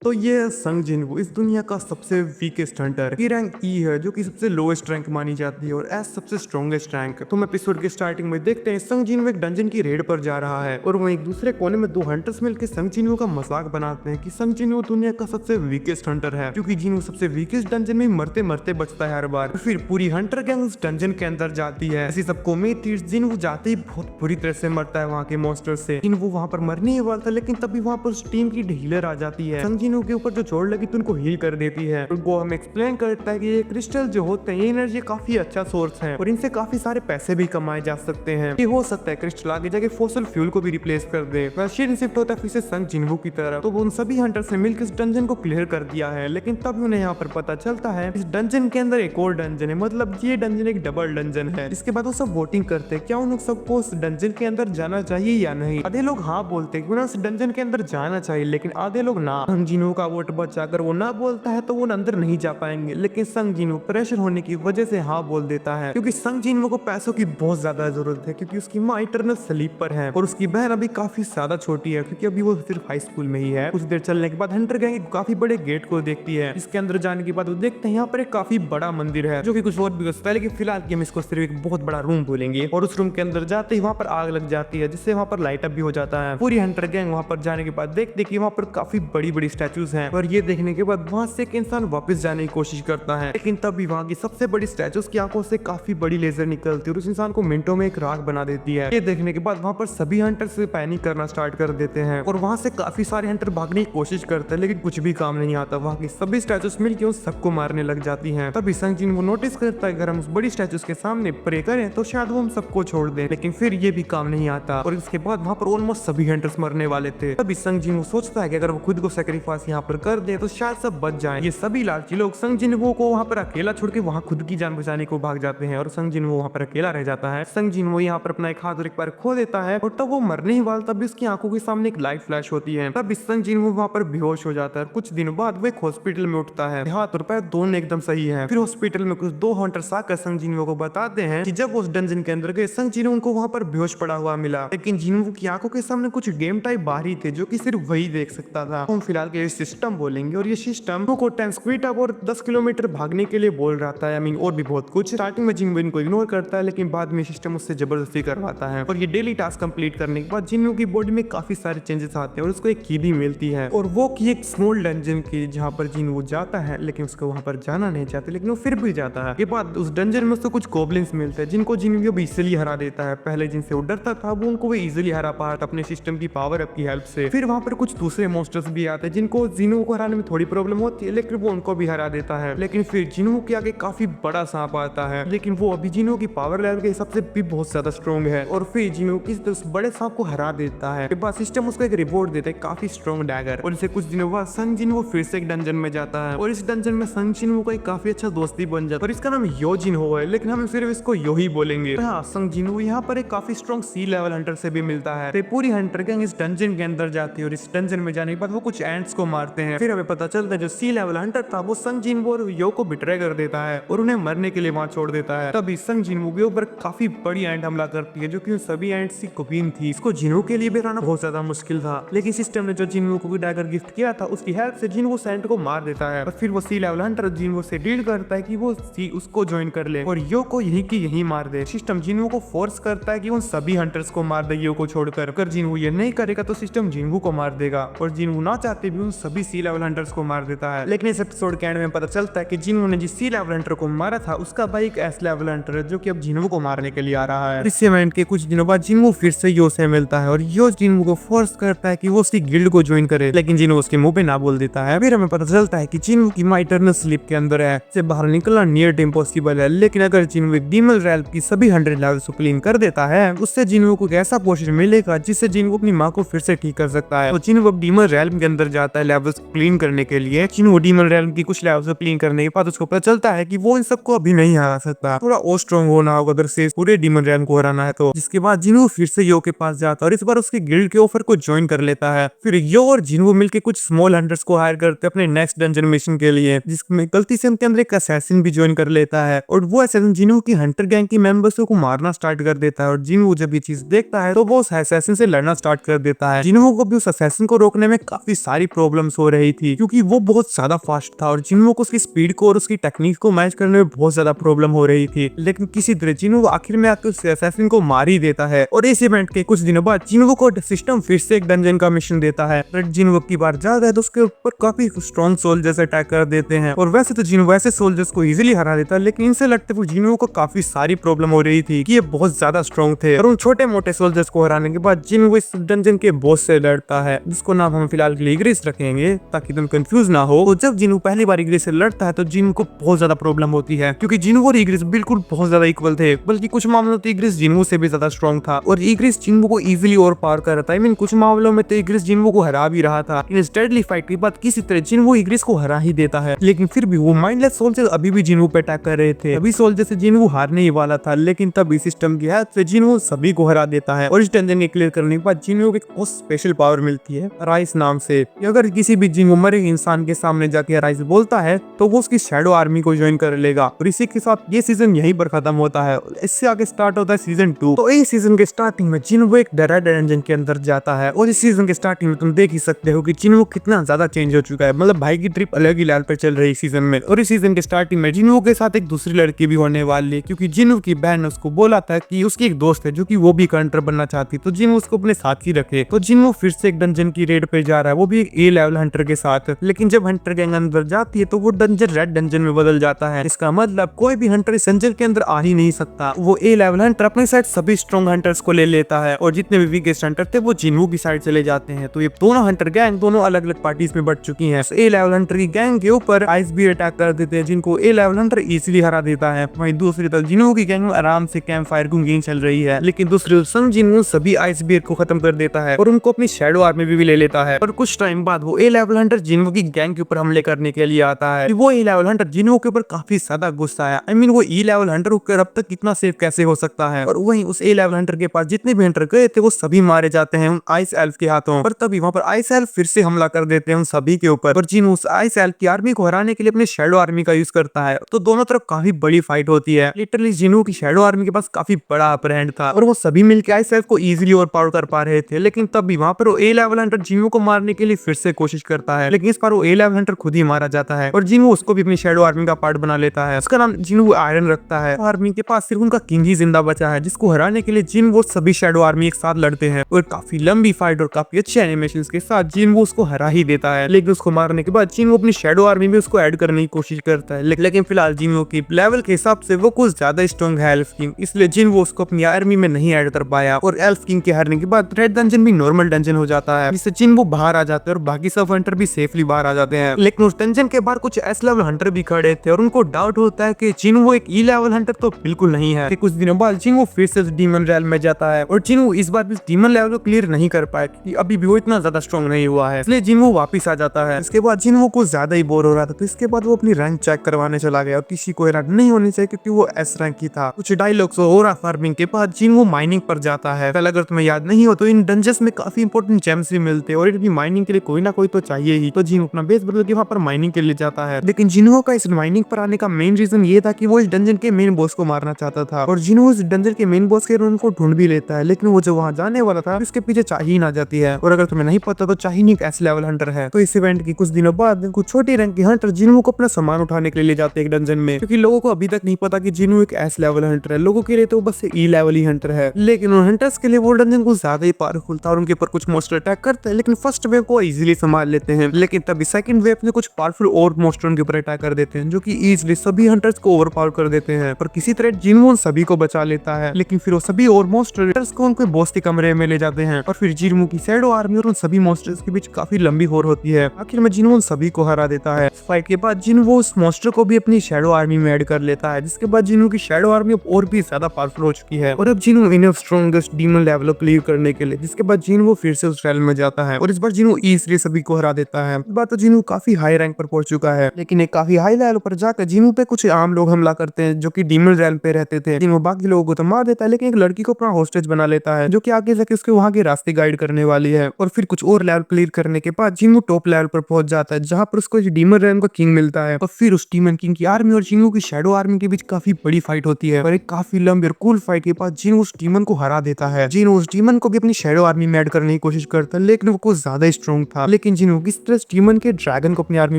तो ये संग जिनवू इस दुनिया का सबसे वीकेस्ट हंटर की रैंक ई है, जो कि सबसे लोएस्ट रैंक मानी जाती है और एस सबसे स्ट्रॉन्गेस्ट रैंक। तुम एपिसोड के स्टार्टिंग में देखते हैं संग जिनवू एक डंजन की रेड पर जा रहा है और वहीं एक दूसरे कोने में दो हंटर्स मिलकर संग जिनवू का मजाक बनाते हैं कि संग जिनवू दुनिया का सबसे वीकेस्ट हंटर है, क्योंकि जिनवू सबसे वीकेस्ट डंजन में मरते मरते बचता है हर बार। फिर पूरी हंटर गैंग उस डंजन के अंदर जाती है। ऐसी सबको उम्मीद थी जिनवू जाते ही बहुत बुरी तरह से मरता है वहाँ के मॉन्स्टर से। जिनवू वहाँ पर मरने ही वाला था, लेकिन तभी वहाँ पर उस टीम की हीलर आ जाती है। संग जिनवू के ऊपर जो चोट लगी तो उनको हील कर देती है। वो हमें एक्सप्लेन करता है कि ये क्रिस्टल जो होते हैं ये एनर्जी काफी अच्छा सोर्स है और इनसे काफी सारे पैसे भी कमाए जा सकते हैं। ये हो सकता है क्रिस्टल आगे जाके फॉसिल फ्यूल को भी रिप्लेस कर दे। शिन शिफ्ट होता है फिर से संग जिनवू की तरफ। तो वो उन सभी हंटर्स ने मिलकर इस डंजन को क्लियर कर दिया है, लेकिन तब उन्हें यहाँ पर पता चलता है इस डंजन के अंदर एक और डंजन है, मतलब ये डंजन एक डबल डंजन है। इसके बाद वो सब वोटिंग करते हैं क्या उन सबको उस डंजन के अंदर जाना चाहिए या नहीं। आधे लोग हाँ बोलते हैं कि उन्हें उस डंजन के अंदर जाना चाहिए, लेकिन आधे लोग ना। संग जिनवू का वोट बचा, अगर वो ना बोलता है तो वो अंदर नहीं जा पाएंगे, लेकिन संग जिनवू प्रेशर होने की वजह से हाँ बोल देता है, क्योंकि संग जिनवू को पैसों की बहुत ज्यादा जरूरत है, क्योंकि उसकी माँ इटरनल स्लीप पर है और उसकी बहन अभी काफी ज्यादा छोटी है, क्योंकि अभी वो सिर्फ हाई स्कूल में ही है। कुछ देर चलने के बाद हंटर गैंग काफी बड़े गेट को देखती है। इसके अंदर जाने के बाद वो देखते हैं यहाँ पर एक काफी बड़ा मंदिर है, जो कि कुछ और भी हो सकता है, लेकिन फिलहाल हम इसको सिर्फ एक बहुत बड़ा रूम बोलेंगे। और उस रूम के अंदर जाते ही वहाँ पर आग लग जाती है, जिससे वहाँ पर लाइट अप भी हो जाता है। पूरी हंटर गैंग वहाँ पर जाने के बाद देखते कि वहाँ पर काफी बड़ी बड़ी स्टैचूज हैं, और ये देखने के बाद वहाँ से एक इंसान वापस जाने की कोशिश करता है, लेकिन तभी वहाँ की सबसे बड़ी स्टैचूज की आंखों से काफी बड़ी लेजर निकलती है और उस इंसान को मिनटों में एक राख बना देती है। ये देखने के बाद वहाँ पर सभी हंटर्स पैनिक करना स्टार्ट कर देते हैं और वहाँ से काफी सारे हंटर भागने की कोशिश करते हैं, लेकिन कुछ भी काम नहीं आता। वहाँ की सभी स्टैचूज मिलकर उन सबको मारने लग जाती हैं। तभी संग जिनवू नोटिस करता है अगर हम उस बड़ी स्टैचूज के सामने प्रे करें तो शायद वो हम सबको छोड़ दे, लेकिन फिर ये भी काम नहीं आता और इसके बाद वहाँ पर ऑलमोस्ट सभी हंटर्स मरने वाले थे। तभी संग जिनवू सोचता है कि अगर वो खुद को सेक्रीफाइस यहाँ पर कर दे तो शायद सब बच जाए। ये सभी लालची लोग संग जिनवू को वहाँ पर अकेला छोड़ के वहाँ खुद की जान बचाने को भाग जाते हैं और संग जिनवू वहाँ पर अकेला रह जाता है। संग जिनवू यहाँ पर अपना एक हाथ और एक पैर खो देता है और तब वो मरने ही वाला, तब उसकी आंखों के सामने एक लाइट फ्लैश होती है। तब संग जिनवू वहाँ पर बेहोश हो जाता है। कुछ दिनों बाद वो एक हॉस्पिटल में उठता है, हाथ और पैर दोनों एकदम सही है। फिर हॉस्पिटल में कुछ दो हंटर्स आकर संग जिनवू को बताते हैं कि जब वो उस डंजन के अंदर गए संग जिनवू उनको वहाँ पर बेहोश पड़ा हुआ मिला, लेकिन जिनवू की आंखों के सामने कुछ गेम टाइप बाहरी थे जो कि सिर्फ वही देख सकता था। हम फिलहाल के सिस्टम बोलेंगे और ये सिस्टम को 10 स्पीड अप और 10 किलोमीटर भागने के लिए बोल रहा था। आई मीन और भी बहुत कुछ। स्टार्टिंग में जिनवू इनको इग्नोर करता है, लेकिन बाद में सिस्टम उससे जबरदस्ती करवाता है और ये डेली टास्क कंप्लीट करने के बाद जिनवू की बॉडी में काफी सारे चेंजेस आते हैं और उसको एक की भी मिलती है और वो की एक स्मॉल डंजन की, जहाँ पर जिनवू जाता है, लेकिन उसको वहाँ पर जाना नहीं चाहते, लेकिन वो फिर भी जाता है। के बाद उस डंजन में उसको कुछ गॉब्लिन्स मिलते हैं जिनको जिनवू इजिली हरा देता है। पहले जिनसे वो डरता था वो उनको इजिली हरा पाया था अपने सिस्टम की पावर अप की हेल्प से। फिर वहाँ पर कुछ दूसरे मॉन्स्टर्स भी आते हैं जिनको जिनवू को हराने में थोड़ी प्रॉब्लम होती है, लेकिन वो उनको भी हरा देता है। लेकिन फिर जिनवू के आगे काफी बड़ा सांप आता है, लेकिन वो अभी जिनवू की पावर लेवल के हिसाब से भी बहुत ज्यादा स्ट्रॉन्ग है और फिर जिनवू उस बड़े सांप को हरा देता है। बाद सिस्टम उसको एक रिवॉर्ड देता है, काफी स्ट्रॉन्ग डैगर। और इसे कुछ दिनों बाद संग जिनवू फिर से एक डंजन में जाता है और इस डंजन में संग जिनवू का एक काफी अच्छा दोस्ती बन जाता है और इसका नाम यो जिनहो है, लेकिन हम सिर्फ इसको यो ही बोलेंगे। हाँ, संग जिनवू यहाँ पर एक काफी स्ट्रॉन्ग सी लेवल हंटर से भी मिलता है। तो पूरी हंटर गैंग इस डंजन के अंदर जाती है और इस डंजन में जाने के बाद वो कुछ एंट्स को मारते हैं। फिर हमें पता चलता है जो सी लेवल हंटर था वो संग जिनवू और यो को बिट्रे कर देता है और उन्हें मरने के लिए वहां छोड़ देता है। तभी संग जिनवू के ऊपर काफी बड़ी एंट हमला करती है, जो कि सभी एंट्स की क्वीन थी। इसको जिनवू के लिए भी हराना बहुत ज्यादा मुश्किल था, लेकिन सिस्टम ने जो जिनवू को डैगर गिफ्ट किया था उसकी हेल्प से जिनवू सेंट को मार देता है और फिर वो सी लेवल हंटर जिनवू से डील करता है कि वो उसको ज्वाइन कर ले और यो को यहीं की यहीं मार दे। सिस्टम जिनवू को फोर्स करता है कि उन सभी हंटर्स को मार दे यो को छोड़कर। अगर जिनवू ये नहीं करेगा तो सिस्टम जिनवू को मार देगा और जिनवू ना चाहते भी उन सभी सी लेवल हंटर्स को मार देता है। लेकिन इस एपिसोड के एंड में पता चलता है कि जिनवू ने जिस सी लेवल हंटर को मारा था उसका भाई एक एस लेवल हंटर है, जो कि अब जिनवू को मारने के लिए आ रहा है। इस इवेंट के कुछ दिनों बाद जिनवू फिर से यो से मिलता है और यो जिनवू को फोर्स करता है कि वो उसकी गिल्ड को ज्वाइन करे, लेकिन जिनवू उसके मुंह पे ना बोल देता है। फिर हमें पता चलता है कि जिनवू की माँ इटरनल स्लीप के अंदर है, से बाहर निकलना नियर इम्पॉसिबल है, लेकिन अगर जिनवू एक डीमन रैल्म की सभी 100 लेवल्स को क्लीन कर देता है उससे जिनवू को एक ऐसा पोशन मिलेगा जिससे जिनवू अपनी माँ को फिर से ठीक कर सकता है। तो जिनवू अब डीमन रैल्म के अंदर जाता है लेवल्स क्लीन करने के लिए। जिनवू डीमन रैल्म की कुछ लेवल्स क्लीन करने के बाद उसको पता चलता है कि वो इन सबको अभी नहीं हरा सकता, थोड़ा और स्ट्रॉन्ग होना होगा अगर से पूरे डीमन रैल्म को हराना है तो। जिसके बाद जिनवू फिर से यो के पास जाता है और इस बार उसके गिल्ड के ऑफर को ज्वाइन कर लेता है। फिर यो और जिनवू मिलकर कुछ स्मॉल हंटर्स को हायर करते हैं अपने नेक्स्ट डंजन मिशन के लिए, जिसमें गलती से उनके अंदर एक असैसिन भी ज्वाइन कर लेता है और वो असैसिन जिनवू की हंटर गैंग की मेंबर्स को मारना स्टार्ट कर देता है और जिनवू जब ये चीज देखता है तो वो उस असैसिन से लड़ना स्टार्ट कर देता है। जिनवू को भी उस असैसिन को रोकने में काफी सारी प्रॉब्लम प्रॉब्लम्स हो रही थी क्योंकि वो बहुत ज्यादा फास्ट था और जिन्हों को उसकी स्पीड को और उसकी टेक्निक को मैच करने में बहुत ज्यादा प्रॉब्लम हो रही थी। लेकिन किसी तरह जिन्हों आखिर में आकर उस असैसिन को मार ही देता है और इस इवेंट के कुछ दिनों बाद जिन्हों को सिस्टम फिर से एक डंजन का मिशन देता है। जिन्हों की बार जाता है तो उसके ऊपर काफी स्ट्रॉन्ग सोल्जर्स अटैक कर देते हैं और वैसे तो जिन्हों वैसे सोल्जर्स को इजीली हरा देता है, लेकिन इनसे लड़ते हुए जिन्हों को काफी सारी प्रॉब्लम हो रही थी कि ये बहुत ज्यादा स्ट्रॉन्ग थे और उन छोटे मोटे सोल्जर्स को हराने के बाद जिन्हों इस डंजन के बॉस से लड़ता है जिसको नाम हम फिलहाल के लिए इग्रिस रखेंगे ताकि तुम कंफ्यूज ना हो। तो जब जिन्हों पहली बार इग्रिस से लड़ता है तो जिन्हों को बहुत ज्यादा प्रॉब्लम होती है क्योंकि जिन्हों और इग्रिस बिल्कुल बहुत ज्यादा इक्वल थे, बल्कि कुछ मामलों में इग्रिस जिन्हों से भी ज्यादा स्ट्रॉन्ग था और इग्रिस जिन्हों को इजीली और पार कर रहा था। आई मीन कुछ मामलों में तो इग्रिस जिन्हों को हरा भी रहा था। इस डेडली फाइट के बाद किसी तरह जिन्हों इग्रिस को हरा ही देता है, लेकिन फिर भी वो माइंडलेस सोल्जर अभी भी जिन्हों पे अटैक कर रहे थे। अभी सोल्जर से जिन्हों हारने ही वाला था, लेकिन तब इस सिस्टम की हेल्प से जिन्हों सभी को हरा देता है और इस डंजन के क्लियर करने के बाद जिन्हों को एक बहुत स्पेशल पावर मिलती है राइस नाम से। अगर किसी भी जिन्हों मरे इंसान के सामने जाके राइस बोलता है तो वो उसकी शैडो आर्मी को ज्वाइन कर लेगा और इसी के साथ ये सीजन यहीं पर खत्म होता है। इससे आगे स्टार्ट होता है सीजन 2। तो इस सीजन के स्टार्टिंग में जिन्हों एक डेड डंजन के अंदर जाता है और इस सीजन के स्टार्टिंग में तुम देख ही सकते हो कि जिन्हों कितना ज्यादा चेंज हो चुका है। मतलब भाई की ट्रिप अलग ही लेवल पर चल रही है सीजन में। और इस सीजन के स्टार्टिंग में जिन्हों के साथ एक दूसरी लड़की भी होने वाली है क्योंकि जिन्हों की बहन ने उसको बोला था कि उसकी एक दोस्त है जो कि वो भी कंटर बनना चाहती, तो जिन्हों उसको अपने साथ ही रखे। तो जिन्हों फिर से एक डंजन की रेड पे जा रहा है, वो भी एक ए लेवल हंटर के साथ। लेकिन जब हंटर गैंग अंदर जाती है तो वो डंजन रेड डंजन में बदल जाता है। इसका मतलब कोई भी हंटर इस डंजन के अंदर आ ही नहीं सकता। वो ए लेवल हंटर अपने साइड सभी स्ट्रॉन्ग हंटर्स को ले लेता है और जितने भी वीकेस्ट हंटर थे वो जिन्हों की साइड चले जाते हैं। तो ये दोनों हंटर गैंग दोनों अलग अलग पार्टीज में बट चुकी है। ए लेवल हंटर की गैंग के ऊपर आइस भी अटैक कर देते हैं जिनको ए लेवल हंटर इजीली हरा देता है। वहीं दूसरी तरफ जिन्हों की गैंग में आराम से कैंप फायर की गेम चल रही है, लेकिन दूसरी तरफ सन जिन्हों सभी आइस बियर को खत्म कर देता है और उनको अपनी शैडो आर्मी भी ले लेता है। और कुछ टाइम बाद वो ए लेवल हंटर जिन्हों की गैंग के ऊपर हमले करने के लिए आता है। वो ए लेवल हंटर जिन्हों के ऊपर काफी ज्यादा गुस्सा है। आई मीन वो ई लेवल हंटर होकर अब तक कितना सेफ कैसे हो सकता है। और वहीं उस ए लेवल हंटर के पास जितने भी हंटर गए थे वो सभी मारे जाते हैं उन आइस एल्फ के हाथों। पर तभी वहां पर आइस एल्फ फिर से हमला कर देते हैं उन सभी के ऊपर। और जिन्हों उस आइस एल्फ की आर्मी को हराने के लिए अपने शैडो आर्मी का यूज करता है। तो दोनों तरफ काफी बड़ी फाइट होती है। लिटरली जिन्हों की शैडो आर्मी के पास काफी बड़ा अपर हैंड था और वो सभी मिलकर आइस एल्फ को इजीली ओवर पावर कर पा रहे थे। लेकिन तब भी वहां पर वो ए लेवल हंटर जिन्हों को मारने के लिए फिर से कोशिश करता है, लेकिन इस बार वो ए लेवल हंटर खुद ही मारा जाता है और जिन्हों उसको भी अपनी शैडो आर्मी का पार्ट बना लेता है। उसका नाम जिन्हों आयरन रखता है। आर्मी के पास सिर्फ उनका किंग ही जिंदा बचा है जिसको हराने के लिए जिन वो सभी शैडो आर्मी एक साथ लड़ते हैं और काफी लंबी फाइट और काफी अच्छे एनिमेशन के साथ जिन वो उसको हरा ही देता है। लेकिन उसको मारने के बाद जिन वो अपनी शैडो आर्मी में उसको ऐड करने की कोशिश करता है, लेकिन फिलहाल जिन की लेवल के हिसाब से वो कुछ ज्यादा स्ट्रॉन्ग है एल्फ किंग, इसलिए जिन वो उसको अपनी आर्मी में नहीं ऐड कर पाया। और एल्फ किंग के हारने के बाद रेड डंजन भी नॉर्मल डंजन हो जाता है जिससे जिन वो बाहर आ जाते हैं और बाकी सब हंटर भी सेफली बाहर आ जाते हैं। लेकिन उस डंजन के बाहर कुछ एस लेवल हंटर भी खड़े थे और उनको डाउट होता है कि जिन वो एक ई लेवल हंटर तो बिल्कुल नहीं है। कुछ दिनों बाद जिन वो फिर से डीमन रेल में जाता है और जिन वो इस बार भी डीमन लेवल को क्लियर नहीं कर पाया क्योंकि अभी भी वो इतना ज्यादा स्ट्रॉन्ग नहीं हुआ है, इसलिए जिन वो वापस आ जाता है। इसके बाद जिन वो कुछ ज्यादा ही बोर हो रहा था तो इसके बाद वो अपनी रैंक चेक करवाने चला गया और किसी को हैरान नहीं होनी चाहिए क्योंकि वो एस रैंक की था। कुछ डायलॉग्स और फार्मिंग के बाद जिन वो माइनिंग पर जाता है। अगर तुम्हें याद नहीं हो तो इन डंजन्स में काफी इंपॉर्टेंट जेम्स भी मिलते हैं और इनकी माइनिंग के लिए कोई ना कोई तो चाहिए ही। तो जिन अपना बेस बदल के वहाँ पर माइनिंग के लिए जाता है। लेकिन जिन्हों का इस माइनिंग पर आने का मेन रीजन ये था कि वो इस डंजन के मेन बॉस को मारना चाहता था और जिन्हों इस डंजन के मेन बॉस के उनको ढूंढ भी लेता है। लेकिन वो जो वहाँ जाने वाला था उसके पीछे चाहिए आ जाती है। और अगर तुम्हें नहीं पता तो चाहिए एक एस लेवल हंटर है। तो इस इवेंट की कुछ दिनों बाद कुछ छोटी रैंक के हंटर जिन्हों को अपना सामान उठाने के लिए जाते हैं एक डंजन में, क्योंकि लोगों को अभी तक नहीं पता कि जिन्हों एक एस लेवल हंटर है। लोगों के लिए तो बस ई लेवल ही हंटर है। लेकिन उन हंटर्स के लिए वो डंजन कुछ ज्यादा ही पावरफुल था और उनके ऊपर कुछ मोस्टर अटैक करते हैं, लेकिन फर्स्ट वेव को इजीली संभाल लेते हैं। लेकिन तभी सेकंड वेव में कुछ पावरफुल और मोस्टर उनके ऊपर अटैक कर देते हैं जो कि इजीली सभी हंटर्स को ओवर पावर कर देते हैं। पर किसी तरह जिन्हों सभी को बचा लेता है, लेकिन फिर वो सभी और मोस्टर्स को उनके बॉस के कमरे में ले जाते हैं और फिर जिन्हों की शैडो आर्मी और उन सभी मोस्टर्स के बीच काफी लंबी वॉर होती है। आखिर में जिन्हों सभी को हरा देता है। फाइट के बाद जिन वो उस मोस्टर को भी अपनी शैडो आर्मी में ऐड कर लेता है, जिसके बाद जिन्हों की शैडो आर्मी और भी ज्यादा पावरफुल हो चुकी है और अब जिन्हों enough strongest demon level clear करने के लिए, जिसके बाद जिन वो फिर से उस रेल में जाता है और इस बार जिन्हों इजीली सभी को हरा देता है। इस बार तो जिन्हों काफी हाई रैंक पर पहुंच चुका है, लेकिन एक काफी हाई लेवल पर जाकर जिन्हों पे कुछ आम लोग हमला करते हैं जो कि डीमन रेल पे रहते थे। जिन्हों बाकी लोगों को तो मार देता है, लेकिन एक लड़की को अपना होस्टेज बना लेता है जो कि आगे जाके उसके वहां के रास्ते गाइड करने वाली है। और फिर कुछ और लेवल क्लियर करने के बाद जिन्हों टॉप लेवल पर पहुंच जाता है जहां पर उसको डीमन रेल का किंग मिलता है। और फिर उस डीमन किंग की आर्मी और जिन्हों की शैडो आर्मी के बीच काफी बड़ी फाइट होती है और एक काफी लंबी और कूल फाइट के बाद जिन्हों उस डीमन को हरा देता है। जिन्हों उस डीमन को भी अपनी शैडो आर्मी में ऐड करने की कोशिश करता है, लेकिन वो कुछ ज्यादा स्ट्रॉन्ग था। लेकिन जिनवू किस तरह स्टीमन के ड्रैगन को अपनी आर्मी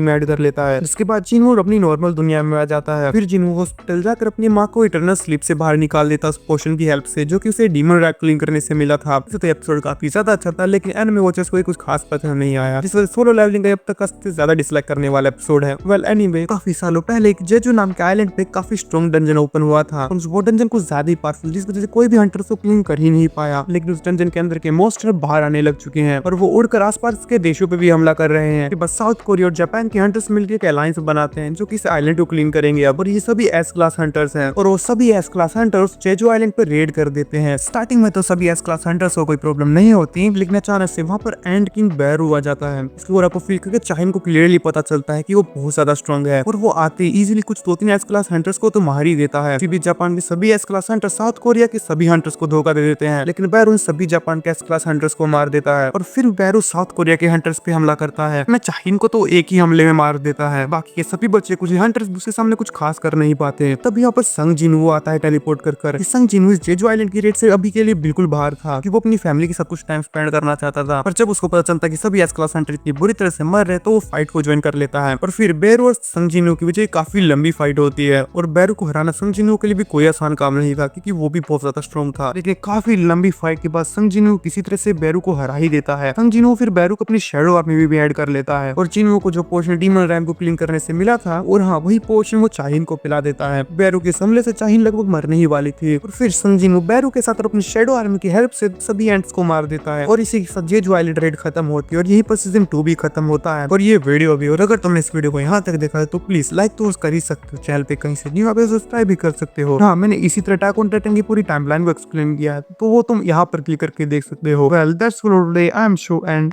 में ऐड कर लेता है। इसके बाद जिनवू अपनी नॉर्मल दुनिया में आ जाता है। फिर जिनवू हॉस्पिटल जाकर अपनी माँ को इटरनल स्लीप से बाहर निकाल देता उस पोशन की हेल्प से, जो कि उसे डीमन रैग क्लीन करने से मिला था। तो एपिसोड काफी ज्यादा अच्छा था, लेकिन एनिमे वॉचर्स को कुछ खास पसंद नहीं आया, जिस वजह से सोलो लेवलिंग अब तक का सबसे ज्यादा डिसलाइक करने वाला एपिसोड है। वेल एनीवे, काफी सालों पहले एक जेजू नाम के आइलैंड पे काफी स्ट्रॉन्ग डंजन ओपन हुआ था। वो डंजन कुछ ज्यादा ही पावरफुल, जिस वजह से कोई भी हंटर उसको क्लीन कर ही नहीं पाया। लेकिन उस डंजन के अंदर के मॉन्स्टर बाहर आने लग चुके हैं और वो उड़कर आसपास के देशों पे भी हमला कर रहे हैं। बस साउथ कोरिया और जापान के हंटर्स मिलकर एक अलायंस बनाते हैं जो कि इस आइलैंड को क्लीन करेंगे अब। और ये सभी एस क्लास हंटर्स हैं और वो सभी S class hunters Jeju island पर रेड कर देते हैं। स्टार्टिंग में तो सभी एस क्लास हंटर्स को कोई प्रॉब्लम नहीं होती, लेकिन अचानक से वहां पर एंड किंग बैरू आ जाता है। इसके और आपको फील करके चाहिन को क्लियरली पता चलता है कि वो बहुत ज्यादा स्ट्रॉन्ग है और वो आते इजीली कुछ 2-3 एस क्लास हंटर्स को तो मार ही देता है। फिर भी जापान के सभी S class Hunter south Korea के सभी हंटर्स को धोखा दे देते हैं, लेकिन बैरू सभी जापान के एस क्लास हंटर्स को मार देता है। और फिर बैरू साउथ कोरिया के हंटर्स पे हमला करता है। मैं चाहिन को तो एक ही हमले में मार देता है, बाकी के सभी बच्चे कुछ हंटर्स उसके सामने कुछ खास कर नहीं पाते। तब यहाँ पर संग जिनवू आता है टेलीपोर्ट कर। संग जिनवू जेजू आइलैंड की रेड से अभी के लिए बिल्कुल बाहर था कि वो अपनी फैमिली के साथ कुछ टाइम स्पेंड करना चाहता था। पर जब उसको पता चलता कि सभी एस क्लास हंटर इतनी बुरी तरह से मर रहे तो वो फाइट को ज्वाइन कर लेता है। और फिर बैरू और संग जिनवू की वजह काफी लंबी फाइट होती है और बैरू को हराना संग जिनवू के लिए भी कोई आसान काम नहीं था, क्योंकि वो भी बहुत ज्यादा स्ट्रॉन्ग था। लेकिन काफी लंबी फाइट के बाद संग जिनवू किसी तरह से बैरू को हरा ही देता है। संग जिनवू फिर बैरू को अपनी शैडो आर्मी में भी ऐड कर लेता है और जिनवू को जो पोशन डीमन रैम को क्लीन करने से मिला था, और हाँ वही पोशन वो चाहिन को पिला देता है। बैरू के हमले से चाहिन लगभग मरने ही वाली थी और फिर संग जिनवू बैरू के साथ अपनी शैडो आर्मी की हेल्प से सभी एंट्स को मार देता है और इसी के साथ जेजू आइलैंड रेड खत्म होती है और यहीं पर सीजन 2 भी खत्म होता है और ये वीडियो भी। और अगर तुमने इस वीडियो को यहाँ तक देखा है तो प्लीज लाइक तो कर ही सकते हो, चैनल पे कहीं से न्यू आप सब्सक्राइब भी कर सकते हो। हाँ, मैंने इसी तरह अटैक ऑन टाइटन की पूरी टाइमलाइन को एक्सप्लेन किया है, तो वो तुम यहाँ पर क्लिक करके देख सकते हो। Well that's all today, I am show and